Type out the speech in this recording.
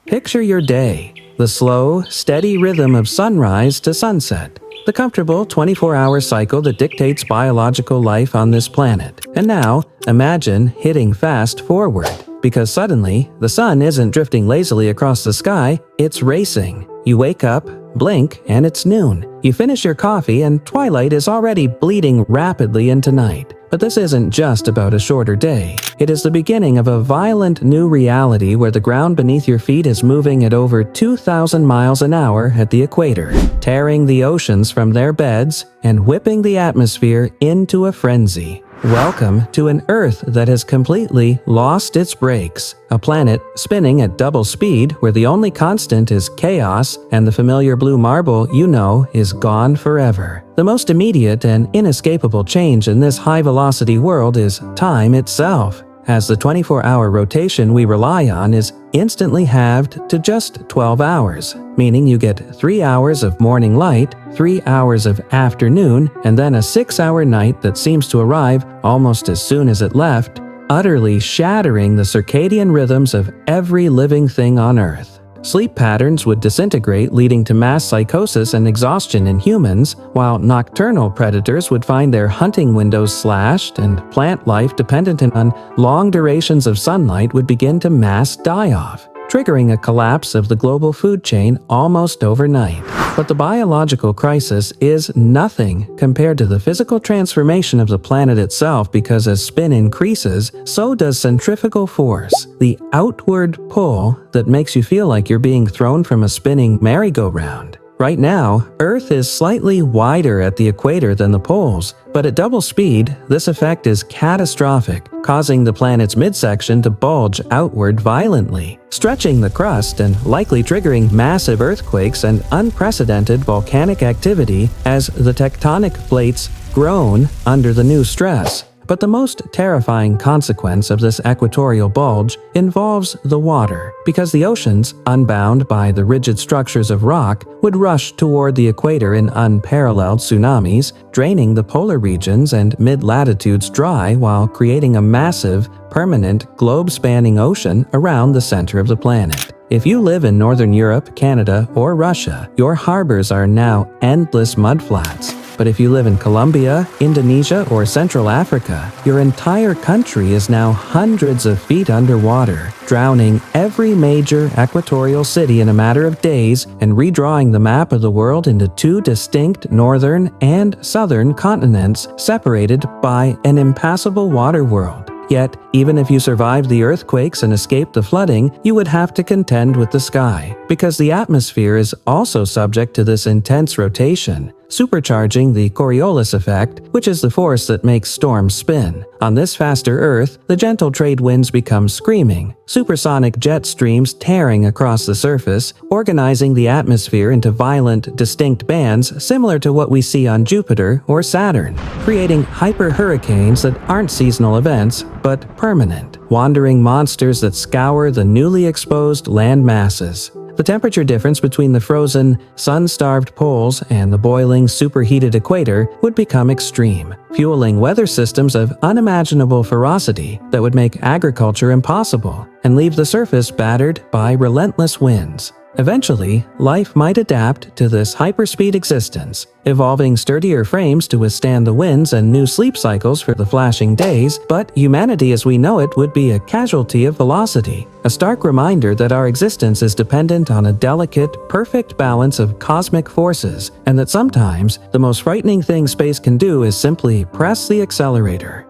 Picture your day, the slow, steady rhythm of sunrise to sunset, the comfortable 24-hour cycle that dictates biological life on this planet. And now, imagine hitting fast forward, because suddenly, the sun isn't drifting lazily across the sky, it's racing. You wake up, blink, and it's noon. You finish your coffee and twilight is already bleeding rapidly into night. But this isn't just about a shorter day. It is the beginning of a violent new reality where the ground beneath your feet is moving at over 2,000 miles an hour at the equator, tearing the oceans from their beds and whipping the atmosphere into a frenzy. Welcome to an Earth that has completely lost its brakes, a planet spinning at double speed where the only constant is chaos and the familiar blue marble you know is gone forever. The most immediate and inescapable change in this high-velocity world is time itself, as the 24-hour rotation we rely on is instantly halved to just 12 hours, meaning you get 3 hours of morning light, 3 hours of afternoon, and then a 6-hour night that seems to arrive almost as soon as it left, utterly shattering the circadian rhythms of every living thing on Earth. Sleep patterns would disintegrate, leading to mass psychosis and exhaustion in humans, while nocturnal predators would find their hunting windows slashed, and plant life dependent on long durations of sunlight would begin to mass die-off, triggering a collapse of the global food chain almost overnight. But the biological crisis is nothing compared to the physical transformation of the planet itself, because as spin increases, so does centrifugal force, the outward pull that makes you feel like you're being thrown from a spinning merry-go-round. Right now, Earth is slightly wider at the equator than the poles, but at double speed, this effect is catastrophic, causing the planet's midsection to bulge outward violently, stretching the crust and likely triggering massive earthquakes and unprecedented volcanic activity as the tectonic plates groan under the new stress. But the most terrifying consequence of this equatorial bulge involves the water, because the oceans, unbound by the rigid structures of rock, would rush toward the equator in unparalleled tsunamis, draining the polar regions and mid-latitudes dry while creating a massive, permanent, globe-spanning ocean around the center of the planet. If you live in Northern Europe, Canada, or Russia, your harbors are now endless mudflats. But if you live in Colombia, Indonesia, or Central Africa, your entire country is now hundreds of feet underwater, drowning every major equatorial city in a matter of days and redrawing the map of the world into two distinct northern and southern continents separated by an impassable water world. Yet, even if you survived the earthquakes and escaped the flooding, you would have to contend with the sky, because the atmosphere is also subject to this intense rotation, supercharging the Coriolis effect, which is the force that makes storms spin. On this faster Earth, the gentle trade winds become screaming, supersonic jet streams tearing across the surface, organizing the atmosphere into violent, distinct bands similar to what we see on Jupiter or Saturn, creating hyper-hurricanes that aren't seasonal events, but permanent, wandering monsters that scour the newly exposed land masses. The temperature difference between the frozen, sun-starved poles and the boiling, superheated equator would become extreme, fueling weather systems of unimaginable ferocity that would make agriculture impossible and leave the surface battered by relentless winds. Eventually, life might adapt to this hyperspeed existence, evolving sturdier frames to withstand the winds and new sleep cycles for the flashing days, but humanity as we know it would be a casualty of velocity, a stark reminder that our existence is dependent on a delicate, perfect balance of cosmic forces, and that sometimes the most frightening thing space can do is simply press the accelerator.